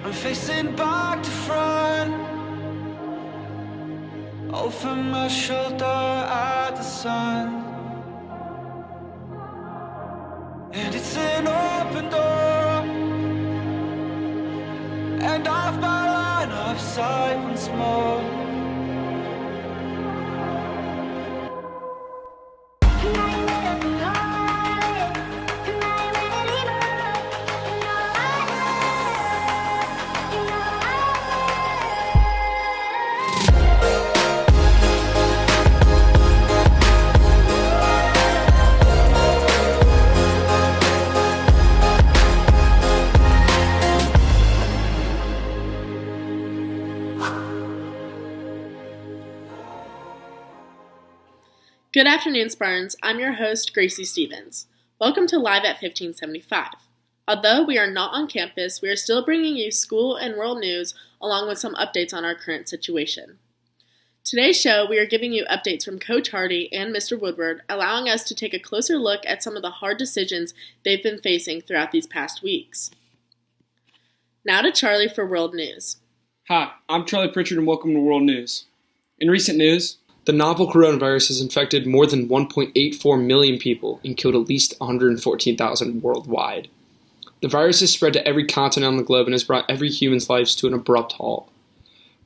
I'm facing back to front, over my shoulder at the sun. And it's an open door, and off my line of sight once more. Good afternoon, Spartans. I'm your host, Gracie Stevens. Welcome to Live at 1575. Although we are not on campus, we are still bringing you school and world news along with some updates on our current situation. Today's show, we are giving you updates from Coach Hardy and Mr. Woodward, allowing us to take a closer look at some of the hard decisions they've been facing throughout these past weeks. Now to Charlie for world news. Hi, I'm Charlie Pritchard and welcome to World News. In recent news, the novel coronavirus has infected more than 1.84 million people and killed at least 114,000 worldwide. The virus has spread to every continent on the globe and has brought every human's lives to an abrupt halt.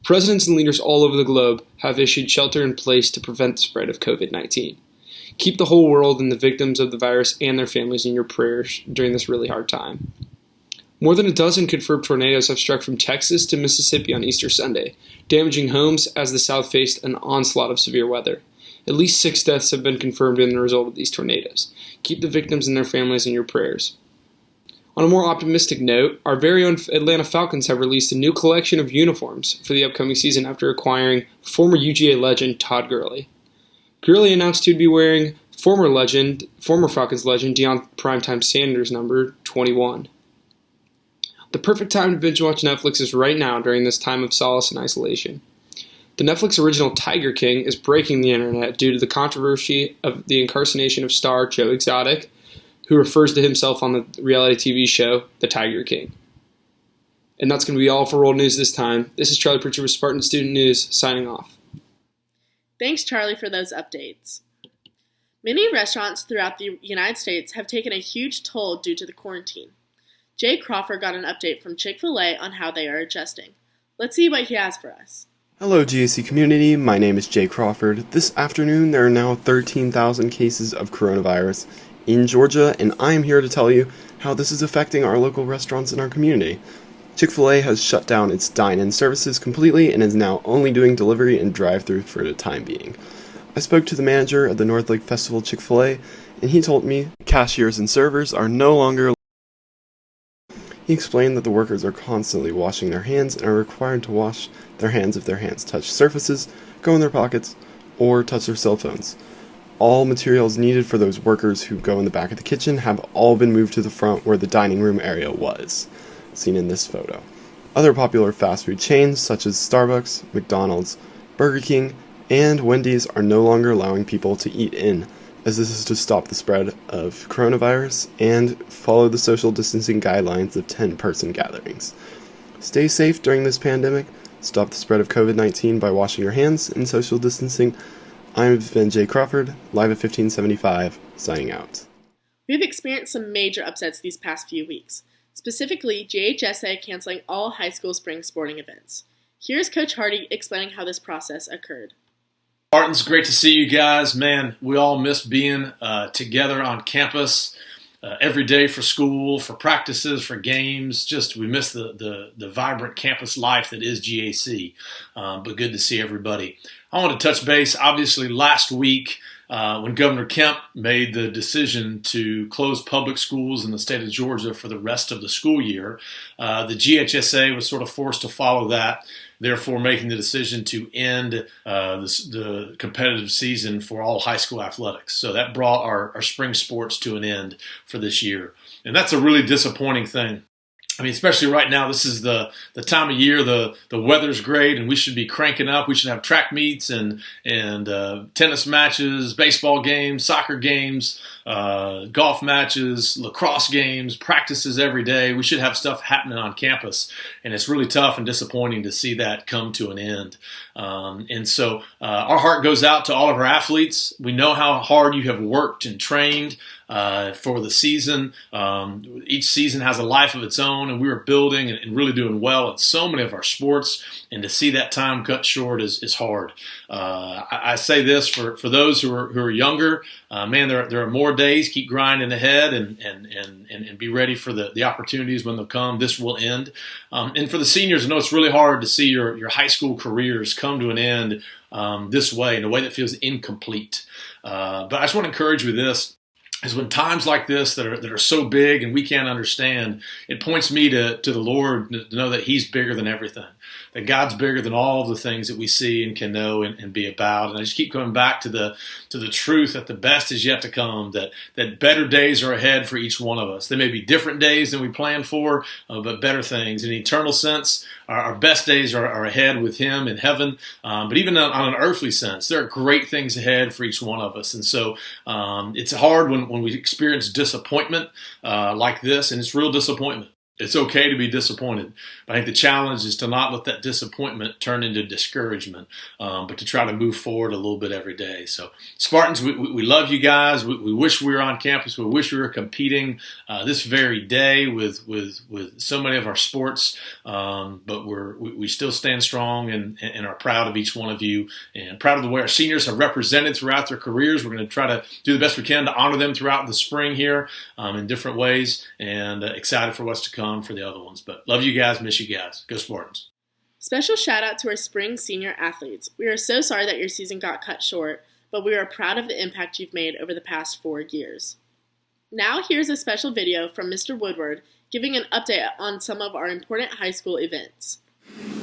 Presidents and leaders all over the globe have issued shelter in place to prevent the spread of COVID-19. Keep the whole world and the victims of the virus and their families in your prayers during this really hard time. More than a dozen confirmed tornadoes have struck from Texas to Mississippi on Easter Sunday, damaging homes as the South faced an onslaught of severe weather. At least 6 deaths have been confirmed in the result of these tornadoes. Keep the victims and their families in your prayers. On a more optimistic note, our very own Atlanta Falcons have released a new collection of uniforms for the upcoming season after acquiring former UGA legend Todd Gurley. Gurley announced he would be wearing former Falcons legend Deion Primetime Sanders number 21. The perfect time to binge watch Netflix is right now during this time of solace and isolation. The Netflix original Tiger King is breaking the internet due to the controversy of the incarceration of star Joe Exotic, who refers to himself on the reality TV show The Tiger King. And that's going to be all for World News this time. This is Charlie Pritchard with Spartan Student News, signing off. Thanks, Charlie, for those updates. Many restaurants throughout the United States have taken a huge toll due to the quarantine. Jay Crawford got an update from Chick-fil-A on how they are adjusting. Let's see what he has for us. Hello GAC community, my name is Jay Crawford. This afternoon there are now 13,000 cases of coronavirus in Georgia, and I am here to tell you how this is affecting our local restaurants in our community. Chick-fil-A has shut down its dine-in services completely and is now only doing delivery and drive-thru for the time being. I spoke to the manager of the North Lake Festival Chick-fil-A, and he told me cashiers and servers are no longer. He explained that the workers are constantly washing their hands and are required to wash their hands if their hands touch surfaces, go in their pockets, or touch their cell phones. All materials needed for those workers who go in the back of the kitchen have all been moved to the front where the dining room area was, seen in this photo. Other popular fast food chains such as Starbucks, McDonald's, Burger King, and Wendy's are no longer allowing people to eat in, as this is to stop the spread of coronavirus and follow the social distancing guidelines of 10-person gatherings. Stay safe during this pandemic, stop the spread of COVID-19 by washing your hands and social distancing. I've been Jay Crawford, live at 1575, signing out. We've experienced some major upsets these past few weeks, specifically JHSA canceling all high school spring sporting events. Here's Coach Hardy explaining how this process occurred. Spartans, great to see you guys. Man, we all miss being together on campus every day for school, for practices, for games. Just we miss the vibrant campus life that is GAC. But good to see everybody. I want to touch base, obviously, last week when Governor Kemp made the decision to close public schools in the state of Georgia for the rest of the school year. The GHSA was sort of forced to follow that, therefore making the decision to end the competitive season for all high school athletics. So that brought our spring sports to an end for this year. And that's a really disappointing thing. I mean, especially right now, this is the time of year, the weather's great, and we should be cranking up. We should have track meets and tennis matches, baseball games, soccer games, golf matches, lacrosse games, practices every day. We should have stuff happening on campus, and it's really tough and disappointing to see that come to an end. And so our heart goes out to all of our athletes. We know how hard you have worked and trained for the season. Each season has a life of its own, and we were building and really doing well in so many of our sports, and to see that time cut short is hard. I say this for those who are younger, man, there are more days. Keep grinding ahead and be ready for the opportunities when they'll come. This will end. And for the seniors, I know it's really hard to see your high school careers come to an end this way, in a way that feels incomplete. But I just want to encourage you with this. Is when times like this that are so big and we can't understand, it points me to the Lord to know that He's bigger than everything, that God's bigger than all of the things that we see and can know and be about. And I just keep coming back to the truth that the best is yet to come, that better days are ahead for each one of us. They may be different days than we planned for, but better things. In an eternal sense, our best days are ahead with Him in heaven. But even on an earthly sense, there are great things ahead for each one of us. And so it's hard when we experience disappointment like this, and it's real disappointment. It's okay to be disappointed, but I think the challenge is to not let that disappointment turn into discouragement, but to try to move forward a little bit every day. So Spartans, we love you guys. We wish we were on campus. We wish we were competing this very day with so many of our sports, but we still stand strong and are proud of each one of you, and proud of the way our seniors have represented throughout their careers. We're going to try to do the best we can to honor them throughout the spring here in different ways, and excited for what's to come for the other ones. But love you guys, miss you guys. Go Spartans. Special shout out to our spring senior athletes. We are so sorry that your season got cut short, but we are proud of the impact you've made over the past 4 years. Now here's a special video from Mr. Woodward giving an update on some of our important high school events.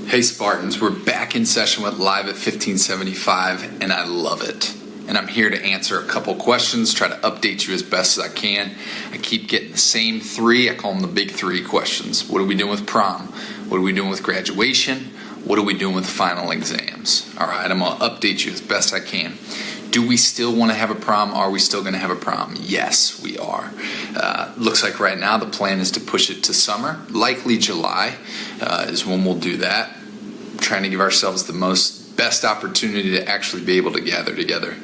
Hey Spartans, we're back in session with Live at 1575, and I love it. And I'm here to answer a couple questions, try to update you as best as I can. I keep getting the same 3. I call them the big 3 questions. What are we doing with prom? What are we doing with graduation? What are we doing with final exams? All right, I'm going to update you as best I can. Do we still want to have a prom? Are we still going to have a prom? Yes, we are. Looks like right now the plan is to push it to summer. Likely July is when we'll do that. Trying to give ourselves the best opportunity to actually be able to gather together.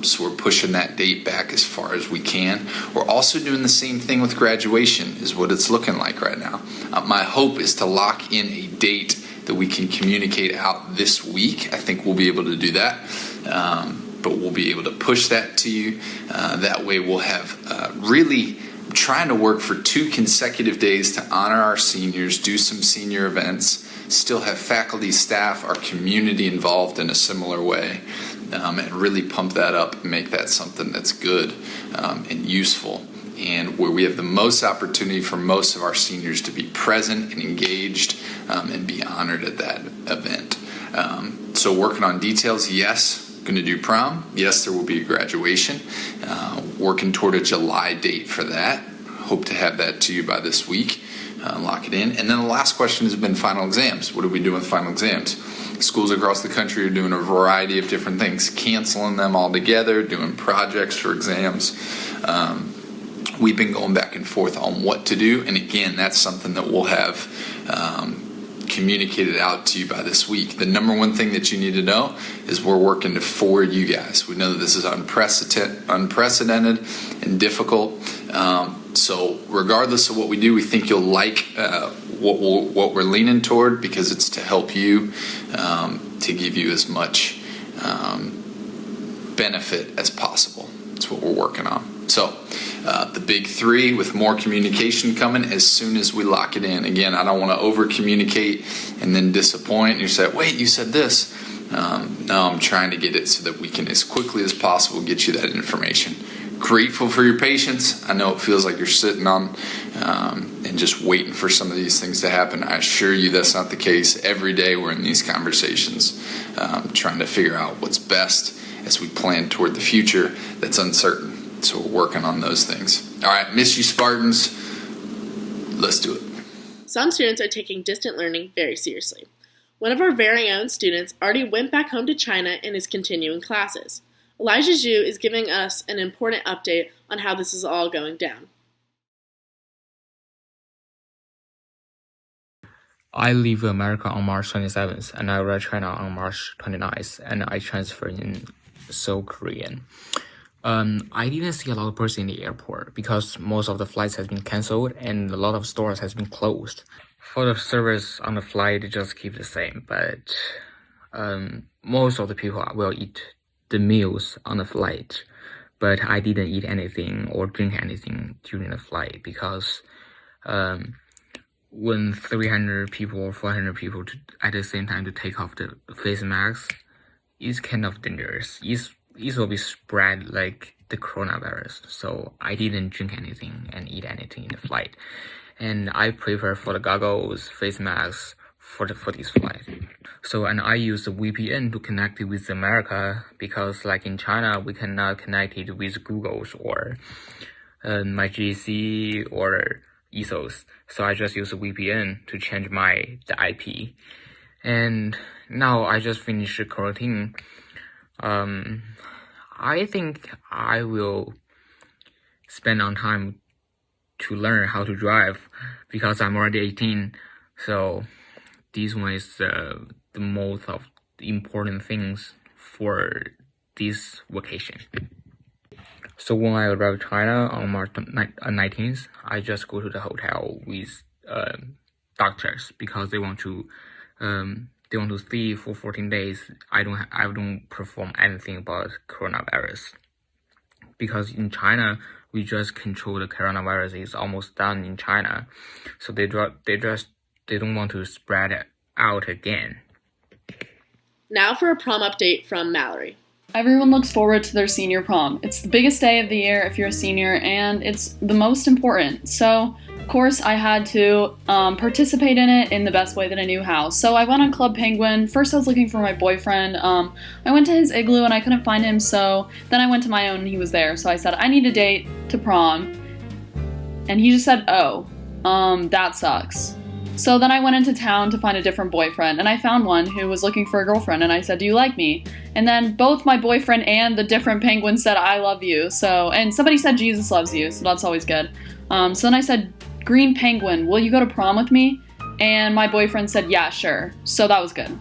So we're pushing that date back as far as we can. We're also doing the same thing with graduation, is what it's looking like right now. My hope is to lock in a date that we can communicate out this week. I think we'll be able to do that. But we'll be able to push that to you. That way we'll have really trying to work for 2 consecutive days to honor our seniors, do some senior events, still have faculty, staff, our community involved in a similar way, and really pump that up and make that something that's good and useful, and where we have the most opportunity for most of our seniors to be present and engaged and be honored at that event. So working on details, yes. Going to do prom. Yes, there will be a graduation. Working toward a July date for that. Hope to have that to you by this week. Lock it in. And then the last question has been final exams. What are we doing with final exams? Schools across the country are doing a variety of different things, canceling them all together, doing projects for exams. We've been going back and forth on what to do. And again, that's something that we'll have communicated out to you by this week. The number one thing that you need to know is we're working for you guys. We know that this is unprecedented and difficult. So regardless of what we do, we think you'll like what we're leaning toward, because it's to help you, to give you as much benefit as possible. That's what we're working on. So the big 3 with more communication coming as soon as we lock it in. Again, I don't want to over communicate and then disappoint. And you say, wait, you said this. No, I'm trying to get it so that we can, as quickly as possible, get you that information. Grateful for your patience. I know it feels like you're sitting on and just waiting for some of these things to happen. I assure you that's not the case. Every day we're in these conversations trying to figure out what's best as we plan toward the future that's uncertain. So we're working on those things. All right, miss you Spartans. Let's do it. Some students are taking distant learning very seriously. One of our very own students already went back home to China and is continuing classes. Elijah Zhu is giving us an important update on how this is all going down. I leave America on March 27th, and I arrive China on March 29th, and I transfer in Seoul, Korean. I didn't see a lot of person in the airport because most of the flights has been cancelled and a lot of stores has been closed. For the service on the flight, it just keep the same, but most of the people will eat the meals on the flight, but I didn't eat anything or drink anything during the flight because when 300 people or 400 people at the same time to take off the face mask, it's kind of dangerous. It will be spread like the coronavirus. So I didn't drink anything and eat anything in the flight. And I prefer for the goggles, face masks for this flight. So, and I use the VPN to connect it with America because like in China, we cannot connect it with Google's or my GC or Ethos. So I just use a VPN to change the IP. And now I just finished the quarantine. I think I will spend on time to learn how to drive because I'm already 18. So this one is the most of the important things for this vacation. So when I arrive China on March 19th, I just go to the hotel with doctors because they want to see for 14 days. I don't perform anything about coronavirus because in China we just control the coronavirus. It's almost done in China, so they don't want to spread it out again. Now for a prom update from Mallory. Everyone looks forward to their senior prom. It's the biggest day of the year if you're a senior, and it's the most important. So, of course, I had to participate in it in the best way that I knew how. So I went on Club Penguin. First I was looking for my boyfriend. I went to his igloo and I couldn't find him, so then I went to my own and he was there. So I said, I need a date to prom. And he just said, oh, that sucks. So then I went into town to find a different boyfriend, and I found one who was looking for a girlfriend, and I said, do you like me? And then both my boyfriend and the different penguin said, I love you. So, and somebody said Jesus loves you, so that's always good. So then I said, Green Penguin, will you go to prom with me? And my boyfriend said, yeah, sure. So that was good.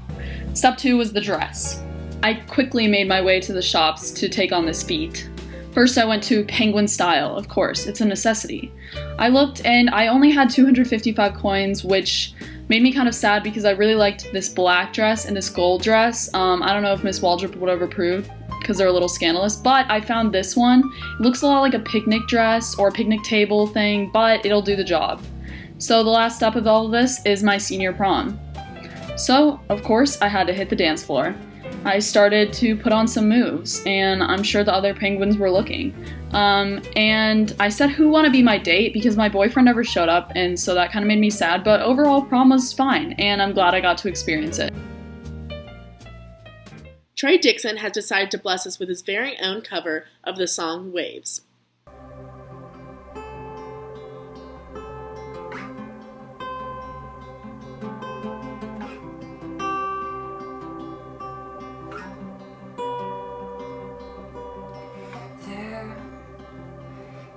Step 2 was the dress. I quickly made my way to the shops to take on this feat. First, I went to Penguin Style, of course, it's a necessity. I looked and I only had 255 coins, which made me kind of sad because I really liked this black dress and this gold dress. I don't know if Miss Waldrop would have approved because they're a little scandalous, but I found this one. It looks a lot like a picnic dress or a picnic table thing, but it'll do the job. So the last step of all of this is my senior prom. So, of course, I had to hit the dance floor. I started to put on some moves, and I'm sure the other penguins were looking. And I said, who want to be my date? Because my boyfriend never showed up, and so that kind of made me sad, but overall prom was fine, and I'm glad I got to experience it. Trey Dixon has decided to bless us with his very own cover of the song Waves.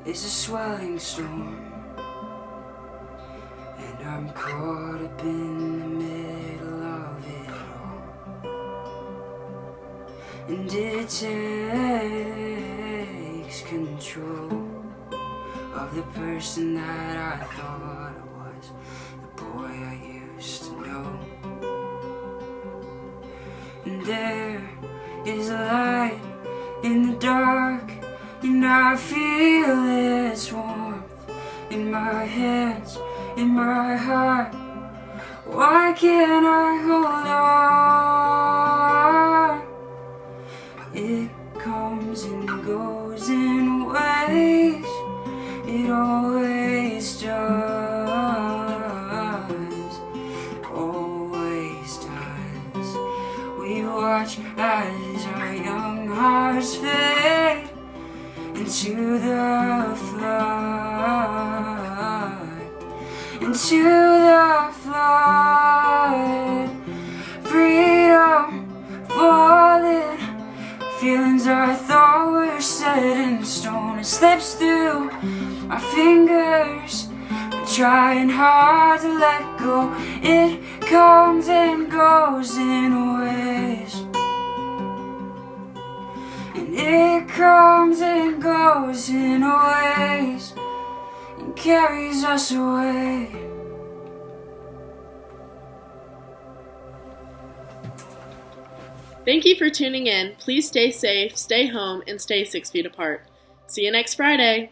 It's a swelling storm, and I'm caught up in the middle of it all. And it takes control of the person that I thought I was, the boy I used to know. And there is a light in the dark, and I feel its warmth in my hands, in my heart. Why can't I hold on? It comes and goes in waves. It always does. Always does. We watch as our young hearts fade into the flood, into the flood. Freedom falling, feelings are thought. go. It comes and goes in waves, and it comes and goes in waves, and carries us away. Thank you for tuning in. Please stay safe, stay home, and stay 6 feet apart. See you next Friday.